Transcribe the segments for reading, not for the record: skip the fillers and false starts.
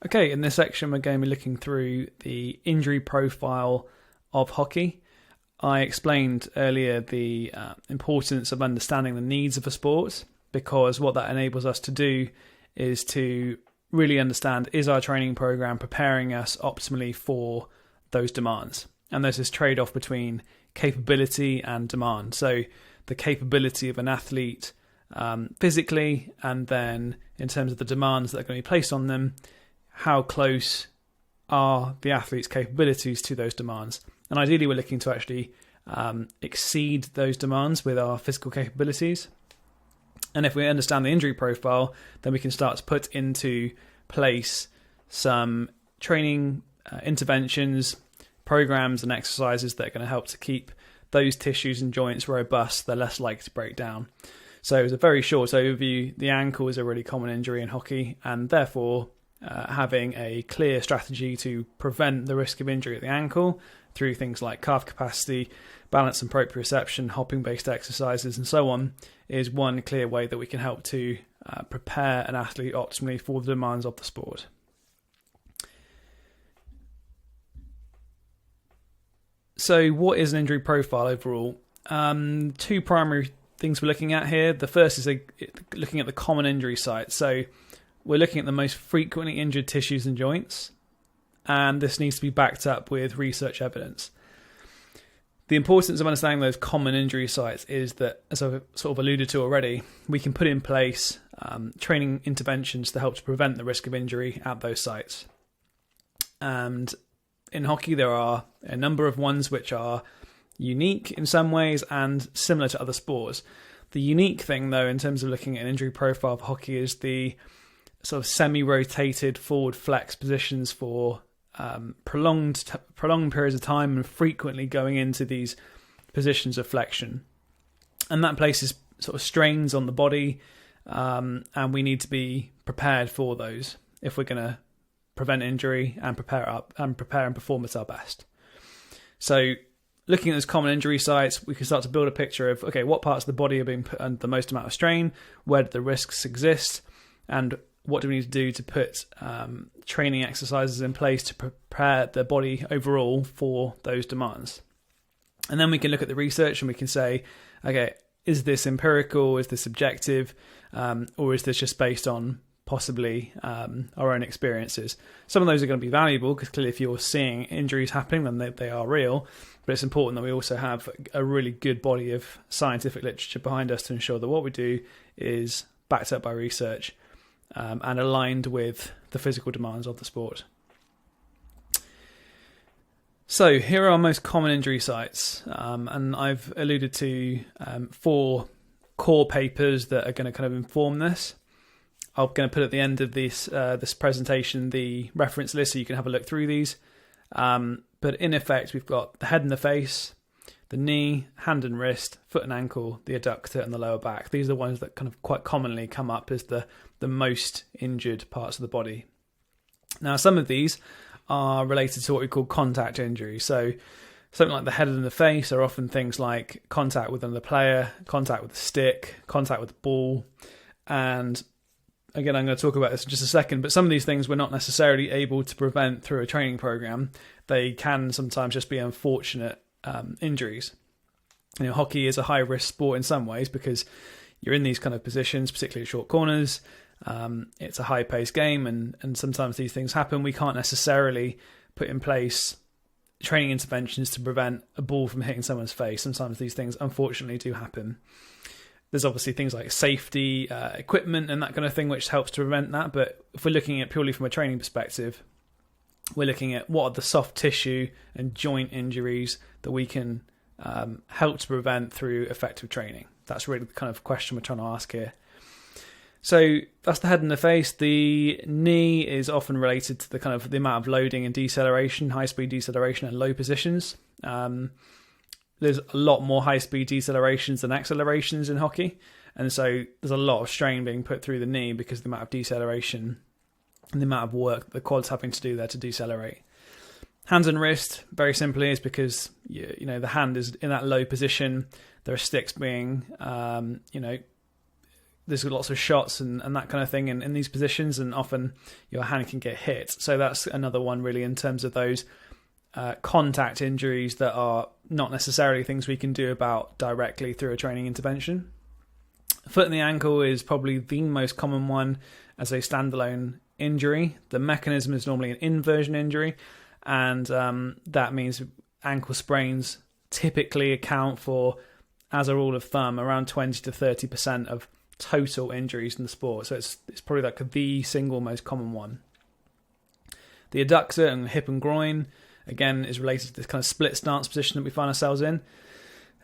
Okay, in this section we're going to be looking through the injury profile of hockey. I explained earlier the importance of understanding the needs of a sport, because what that enables us to do is to really understand, is our training program preparing us optimally for those demands? And there's this trade-off between capability and demand. So the capability of an athlete physically, and then in terms of the demands that are going to be placed on them, how close are the athlete's capabilities to those demands? And ideally, we're looking to actually exceed those demands with our physical capabilities. And if we understand the injury profile, then we can start to put into place some training interventions, programs and exercises that are going to help to keep those tissues and joints robust. They're less likely to break down. So as a very short overview, the ankle is a really common injury in hockey, and therefore having a clear strategy to prevent the risk of injury at the ankle through things like calf capacity, balance and proprioception, hopping-based exercises, and so on, is one clear way that we can help to prepare an athlete optimally for the demands of the sport. So what is an injury profile overall? Two primary things we're looking at here. The first is looking at the common injury sites. So we're looking at the most frequently injured tissues and joints, and this needs to be backed up with research evidence. The importance of understanding those common injury sites is that, as I've sort of alluded to already, we can put in place training interventions to help to prevent the risk of injury at those sites. And in hockey, there are a number of ones which are unique in some ways and similar to other sports. The unique thing, though, in terms of looking at an injury profile of hockey, is the sort of semi-rotated forward flex positions for prolonged periods of time, and frequently going into these positions of flexion. And that places sort of strains on the body, and we need to be prepared for those if we're going to prevent injury and prepare and perform at our best. So looking at those common injury sites, we can start to build a picture of, okay, what parts of the body are being put under the most amount of strain, where do the risks exist, and what do we need to do to put training exercises in place to prepare the body overall for those demands. And then we can look at the research and we can say, okay, is this empirical, is this subjective, or is this just based on possibly our own experiences? Some of those are going to be valuable, because clearly if you're seeing injuries happening, then they are real. But it's important that we also have a really good body of scientific literature behind us to ensure that what we do is backed up by research and aligned with the physical demands of the sport. So here are our most common injury sites, and I've alluded to 4 core papers that are going to kind of inform this. I'm going to put at the end of this presentation the reference list so you can have a look through these. But in effect, we've got the head and the face, the knee, hand and wrist, foot and ankle, the adductor, and the lower back. These are the ones that kind of quite commonly come up as the most injured parts of the body. Now, some of these are related to what we call contact injuries. So something like the head and the face are often things like contact with another player, contact with a stick, contact with the ball. And again, I'm going to talk about this in just a second, but some of these things we're not necessarily able to prevent through a training program. They can sometimes just be unfortunate injuries. You know, hockey is a high-risk sport in some ways because you're in these kind of positions, particularly short corners. It's a high-paced game, and sometimes these things happen. We can't necessarily put in place training interventions to prevent a ball from hitting someone's face. Sometimes these things, unfortunately, do happen. There's obviously things like safety, equipment, and that kind of thing, which helps to prevent that. But if we're looking at purely from a training perspective, we're looking at what are the soft tissue and joint injuries that we can help to prevent through effective training. That's really the kind of question we're trying to ask here. So that's the head and the face. The knee is often related to the amount of loading and deceleration, high-speed deceleration and low positions. There's a lot more high-speed decelerations than accelerations in hockey. And so there's a lot of strain being put through the knee because of the amount of deceleration and the amount of work that the quad's having to do there to decelerate. Hands and wrist, very simply, is because you know the hand is in that low position. There are sticks being there's lots of shots and that kind of thing in these positions, and often your hand can get hit. So that's another one really in terms of those contact injuries that are not necessarily things we can do about directly through a training intervention. Foot and the ankle is probably the most common one as a standalone injury. The mechanism is normally an inversion injury, and that means ankle sprains typically account for, as a rule of thumb, around 20 to 30% of total injuries in the sport. So it's probably like the single most common one. The adductor and hip and groin, again, is related to this kind of split stance position that we find ourselves in.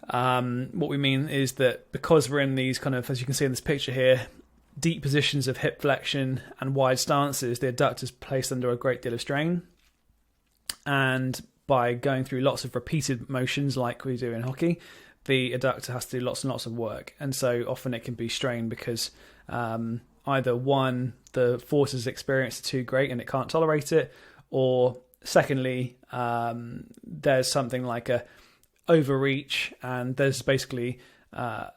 What we mean is that because we're in these kind of, as you can see in this picture here, deep positions of hip flexion and wide stances, the adductor is placed under a great deal of strain. And by going through lots of repeated motions like we do in hockey, the adductor has to do lots and lots of work. And so often it can be strained because either one, the forces experienced are too great and it can't tolerate it, or secondly, there's something like a overreach, and there's basically a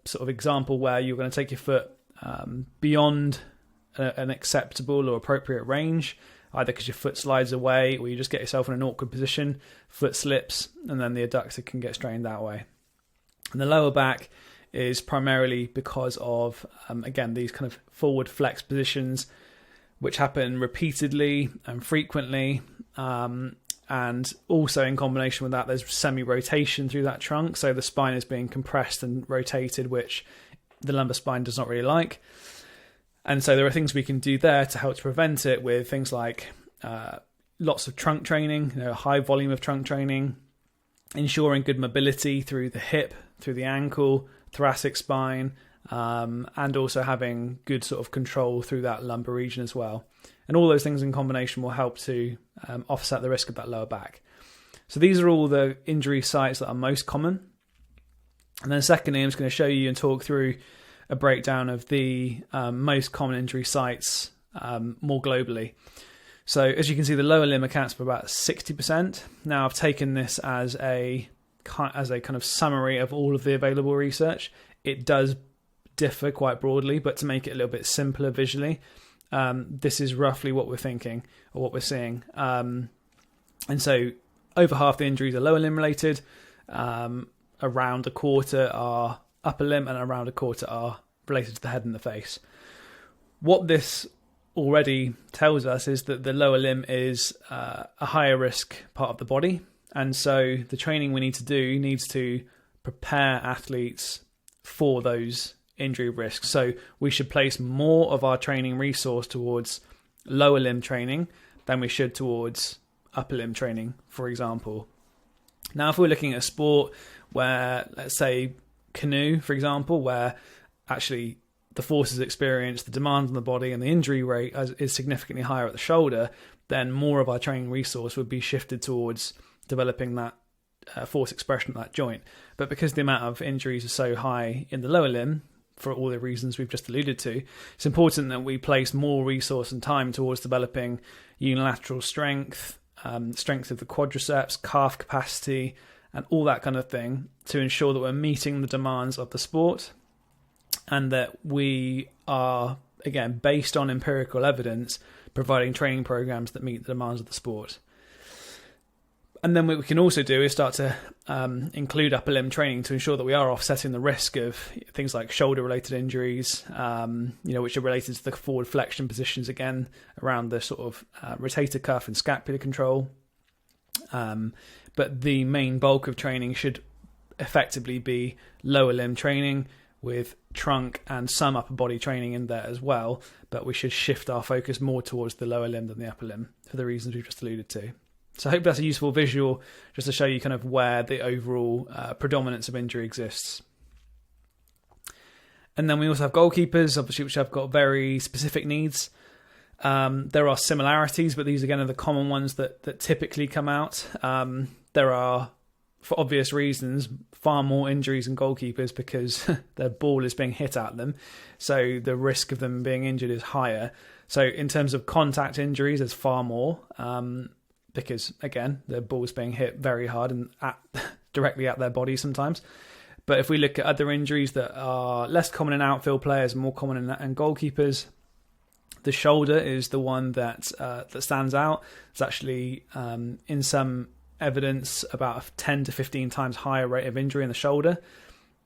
sort of example where you're going to take your foot beyond an acceptable or appropriate range, either because your foot slides away or you just get yourself in an awkward position, foot slips, and then the adductor can get strained that way. And the lower back is primarily because of, again, these kind of forward flex positions, which happen repeatedly and frequently. And also in combination with that, there's semi-rotation through that trunk. So the spine is being compressed and rotated, which the lumbar spine does not really like. And so there are things we can do there to help to prevent it, with things like lots of trunk training, high volume of trunk training, ensuring good mobility through the hip, through the ankle, thoracic spine, and also having good sort of control through that lumbar region as well. And all those things in combination will help to offset the risk of that lower back. So these are all the injury sites that are most common. And then secondly, I'm just going to show you and talk through a breakdown of the most common injury sites more globally. So as you can see, the lower limb accounts for about 60%. Now I've taken this as a kind of summary of all of the available research. It does differ quite broadly, but to make it a little bit simpler visually, this is roughly what we're thinking or what we're seeing. And so over half the injuries are lower limb related, around a quarter are upper limb, and around a quarter are related to the head and the face. What this already tells us is that the lower limb is a higher risk part of the body, and so the training we need to do needs to prepare athletes for those injury risks. So we should place more of our training resource towards lower limb training than we should towards upper limb training, for example. Now, if we're looking at a sport where, let's say, canoe, for example, where actually the forces experienced, the demand on the body and the injury rate is significantly higher at the shoulder, then more of our training resource would be shifted towards developing that force expression at that joint. But because the amount of injuries are so high in the lower limb, for all the reasons we've just alluded to, it's important that we place more resource and time towards developing unilateral strength, strength of the quadriceps, calf capacity, and all that kind of thing, to ensure that we're meeting the demands of the sport, and that we are, again, based on empirical evidence, providing training programs that meet the demands of the sport. And then what we can also do is start to include upper limb training to ensure that we are offsetting the risk of things like shoulder-related injuries, which are related to the forward flexion positions, again, around the sort of rotator cuff and scapular control. But the main bulk of training should effectively be lower limb training with trunk and some upper body training in there as well. But we should shift our focus more towards the lower limb than the upper limb for the reasons we've just alluded to. So I hope that's a useful visual just to show you kind of where the overall predominance of injury exists. And then we also have goalkeepers, obviously, which have got very specific needs. There are similarities, but these again are the common ones that typically come out. There are, for obvious reasons, far more injuries in goalkeepers because their ball is being hit at them. So the risk of them being injured is higher. So in terms of contact injuries, there's far more. Because, again, the ball's being hit very hard and directly at their body sometimes. But if we look at other injuries that are less common in outfield players and more common in goalkeepers, the shoulder is the one that stands out. It's actually, in some evidence, about a 10 to 15 times higher rate of injury in the shoulder.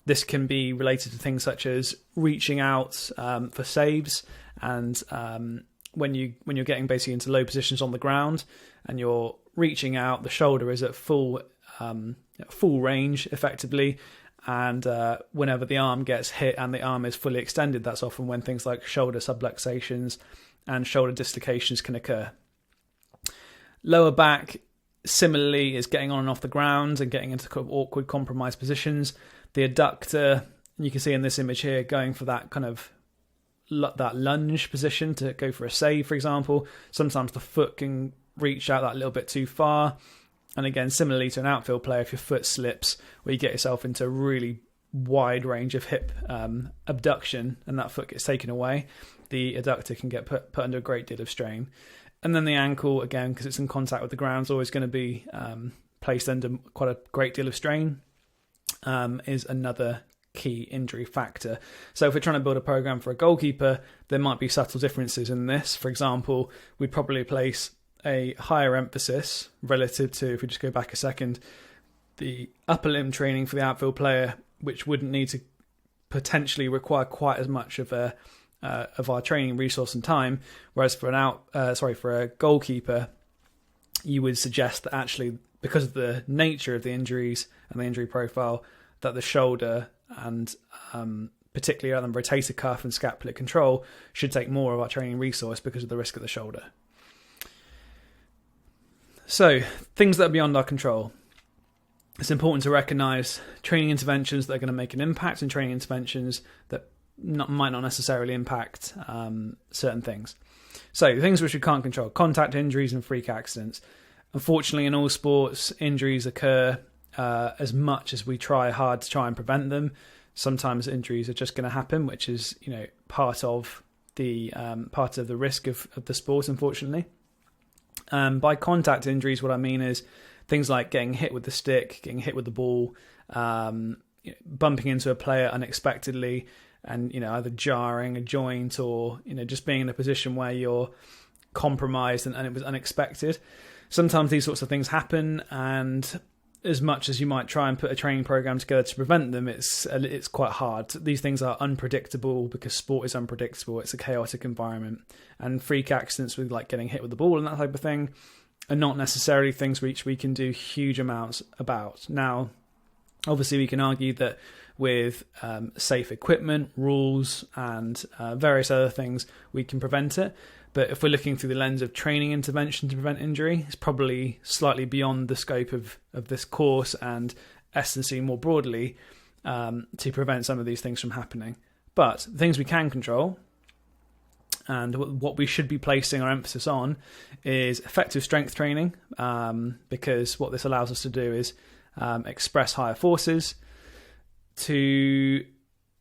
This can be related to things such as reaching out for saves, and when you're getting basically into low positions on the ground and you're reaching out, the shoulder is at full range effectively. And whenever the arm gets hit and the arm is fully extended, that's often when things like shoulder subluxations and shoulder dislocations can occur. Lower back, similarly, is getting on and off the ground and getting into kind of awkward, compromised positions. The adductor, you can see in this image here, going for that kind of that lunge position to go for a save, for example. Sometimes the foot can reach out that little bit too far. And again, similarly to an outfield player, if your foot slips, where you get yourself into a really wide range of hip abduction and that foot gets taken away, the adductor can get put under a great deal of strain. And then the ankle, again, because it's in contact with the ground, is always going to be placed under quite a great deal of strain, is another key injury factor. So if we're trying to build a program for a goalkeeper, there might be subtle differences in this. For example, we'd probably place a higher emphasis relative to, if we just go back a second, the upper limb training for the outfield player, which wouldn't need to potentially require quite as much of our training resource and time, whereas for a goalkeeper, you would suggest that actually, because of the nature of the injuries and the injury profile, that the shoulder and particularly the rotator cuff and scapular control should take more of our training resource because of the risk of the shoulder. So, things that are beyond our control. It's important to recognise training interventions that are going to make an impact and training interventions that might not necessarily impact certain things. So, things which we can't control: contact injuries and freak accidents. Unfortunately, in all sports, injuries occur as much as we try hard to try and prevent them. Sometimes injuries are just going to happen, which is, part of the risk of the sport, unfortunately. By contact injuries, what I mean is things like getting hit with the stick, getting hit with the ball, bumping into a player unexpectedly, and either jarring a joint or just being in a position where you're compromised and it was unexpected. Sometimes these sorts of things happen, and as much as you might try and put a training program together to prevent them, it's quite hard. These things are unpredictable because sport is unpredictable. It's a chaotic environment, and freak accidents with like getting hit with the ball and that type of thing are not necessarily things which we can do huge amounts about. Now, obviously, we can argue that with safe equipment, rules, and various other things, we can prevent it. But if we're looking through the lens of training intervention to prevent injury, it's probably slightly beyond the scope of this course and SNC more broadly to prevent some of these things from happening. But the things we can control and what we should be placing our emphasis on is effective strength training, because what this allows us to do is express higher forces, to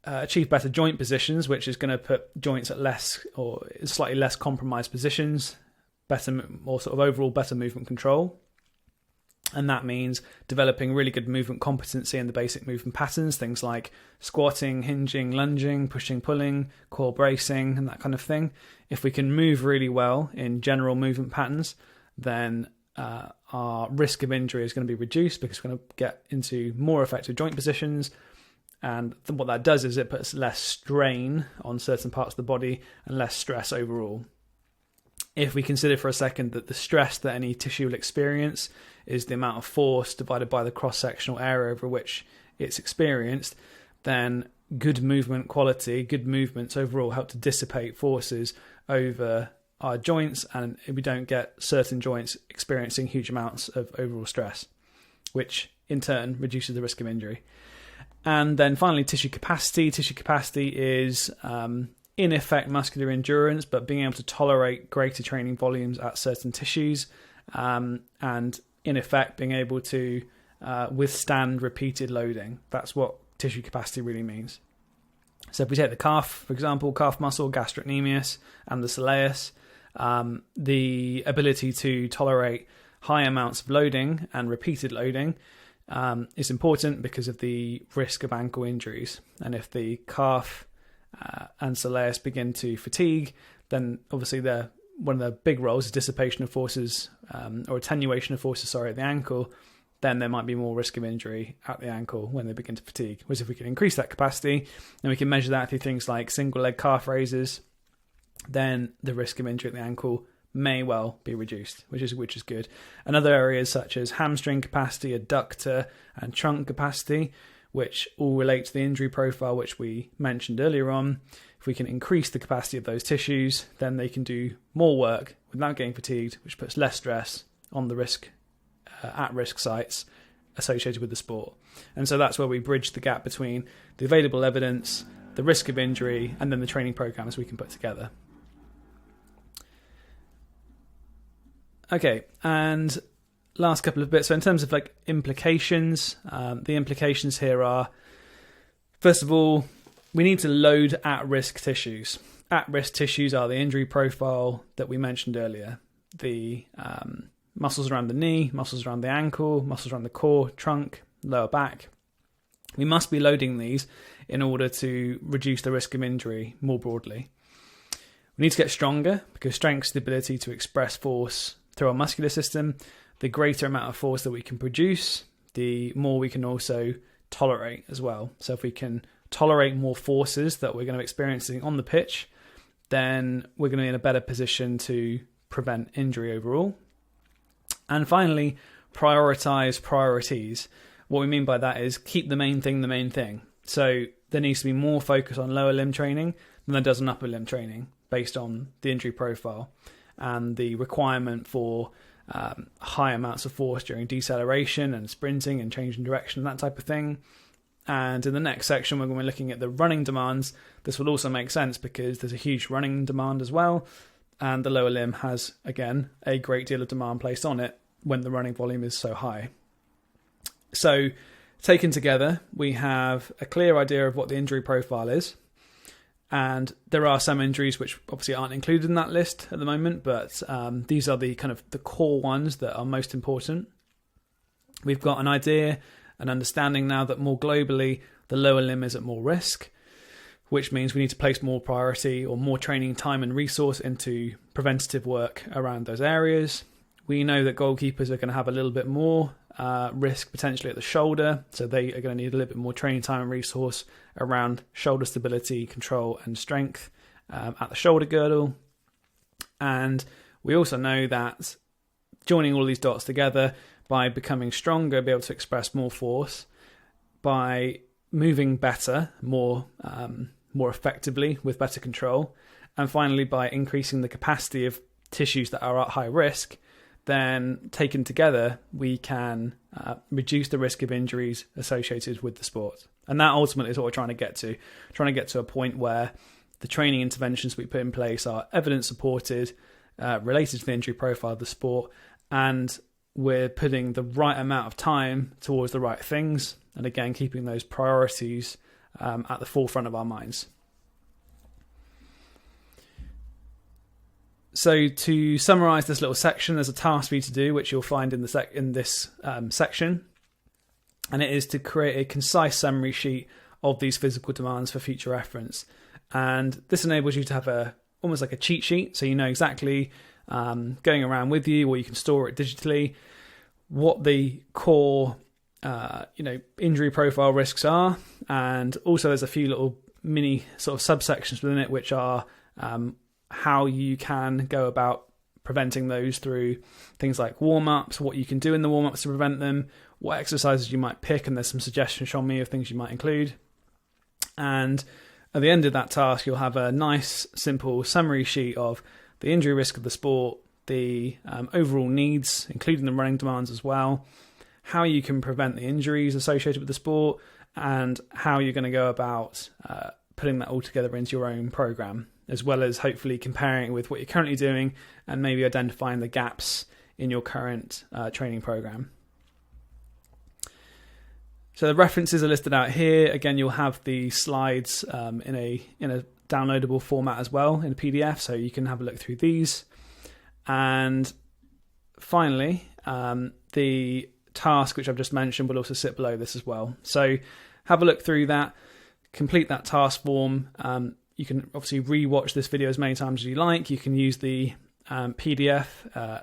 achieve better joint positions, which is going to put joints at less or slightly less compromised positions, better or sort of overall better movement control. And that means developing really good movement competency in the basic movement patterns, things like squatting, hinging, lunging, pushing, pulling, core bracing, and that kind of thing. If we can move really well in general movement patterns, then our risk of injury is going to be reduced because we're going to get into more effective joint positions. And what that does is it puts less strain on certain parts of the body and less stress overall. If we consider for a second that the stress that any tissue will experience is the amount of force divided by the cross-sectional area over which it's experienced, then good movement quality, good movements overall help to dissipate forces over our joints, and we don't get certain joints experiencing huge amounts of overall stress, which in turn reduces the risk of injury. And then finally, tissue capacity. Tissue capacity is, in effect, muscular endurance, but being able to tolerate greater training volumes at certain tissues, and in effect, being able to withstand repeated loading. That's what tissue capacity really means. So if we take the calf, for example, calf muscle, gastrocnemius, and the soleus, the ability to tolerate high amounts of loading and repeated loading is important because of the risk of ankle injuries. And if the calf and soleus begin to fatigue, then obviously one of the big roles is dissipation of forces or attenuation of forces, at the ankle. Then there might be more risk of injury at the ankle when they begin to fatigue. Whereas if we can increase that capacity, and we can measure that through things like single leg calf raises, then the risk of injury at the ankle may well be reduced, which is good. And other areas such as hamstring capacity, adductor and trunk capacity, which all relate to the injury profile which we mentioned earlier on. If we can increase the capacity of those tissues, then they can do more work without getting fatigued, which puts less stress on the at-risk sites associated with the sport. And so that's where we bridge the gap between the available evidence, the risk of injury, and then the training programs we can put together. Okay, and last couple of bits. So in terms of implications, the implications here are, first of all, we need to load at-risk tissues. At-risk tissues are the injury profile that we mentioned earlier. The muscles around the knee, muscles around the ankle, muscles around the core, trunk, lower back. We must be loading these in order to reduce the risk of injury more broadly. We need to get stronger because strength is the ability to express force through our muscular system. The greater amount of force that we can produce, the more we can also tolerate as well. So if we can tolerate more forces that we're going to be experiencing on the pitch, then we're going to be in a better position to prevent injury overall. And finally, prioritize priorities. What we mean by that is keep the main thing. So there needs to be more focus on lower limb training than there does on upper limb training based on the injury profile and the requirement for high amounts of force during deceleration and sprinting and changing direction, that type of thing. And in the next section, when we're looking at the running demands, this will also make sense because there's a huge running demand as well. And the lower limb has, again, a great deal of demand placed on it when the running volume is so high. So taken together, we have a clear idea of what the injury profile is. And there are some injuries which obviously aren't included in that list at the moment, but these are the kind of the core ones that are most important. We've got an idea, an understanding now that more globally, the lower limb is at more risk, which means we need to place more priority or more training time and resource into preventative work around those areas. We know that goalkeepers are going to have a little bit more risk potentially at the shoulder, so they are going to need a little bit more training time and resource around shoulder stability, control and strength at the shoulder girdle. And we also know that joining all these dots together, by becoming stronger, be able to express more force, by moving better, more effectively with better control, and finally by increasing the capacity of tissues that are at high risk, then taken together, we can reduce the risk of injuries associated with the sport. And that ultimately is what we're trying to get to a point where the training interventions we put in place are evidence supported, related to the injury profile of the sport, and we're putting the right amount of time towards the right things, and again, keeping those priorities at the forefront of our minds. So to summarise this little section, there's a task for you to do, which you'll find in this section, and it is to create a concise summary sheet of these physical demands for future reference. And this enables you to have almost like a cheat sheet, so you know exactly going around with you, or you can store it digitally, what the core injury profile risks are. And also there's a few little mini sort of subsections within it, which are how you can go about preventing those through things like warm-ups, what you can do in the warm-ups to prevent them, what exercises you might pick, and there's some suggestions from me of things you might include. And at the end of that task, you'll have a nice, simple summary sheet of the injury risk of the sport, the overall needs, including the running demands as well, how you can prevent the injuries associated with the sport, and how you're going to go about putting that all together into your own program, as well as hopefully comparing it with what you're currently doing and maybe identifying the gaps in your current training program. So the references are listed out here. Again, you'll have the slides in a downloadable format as well in a PDF, so you can have a look through these. And finally, the task, which I've just mentioned, will also sit below this as well. So have a look through that, complete that task form. You can obviously re-watch this video as many times as you like. You can use the PDF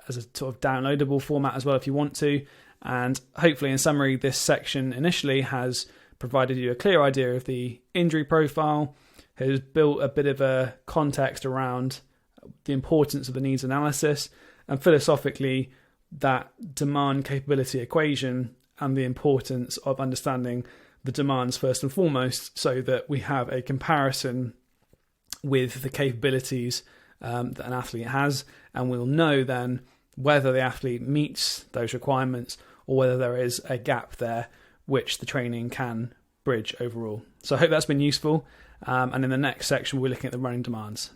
as a sort of downloadable format as well if you want to. And hopefully, in summary, this section initially has provided you a clear idea of the injury profile, has built a bit of a context around the importance of the needs analysis, and philosophically that demand capability equation and the importance of understanding the demands first and foremost, so that we have a comparison with the capabilities that an athlete has, and we'll know then whether the athlete meets those requirements or whether there is a gap there which the training can bridge overall. So I hope that's been useful, and in the next section we're looking at the running demands.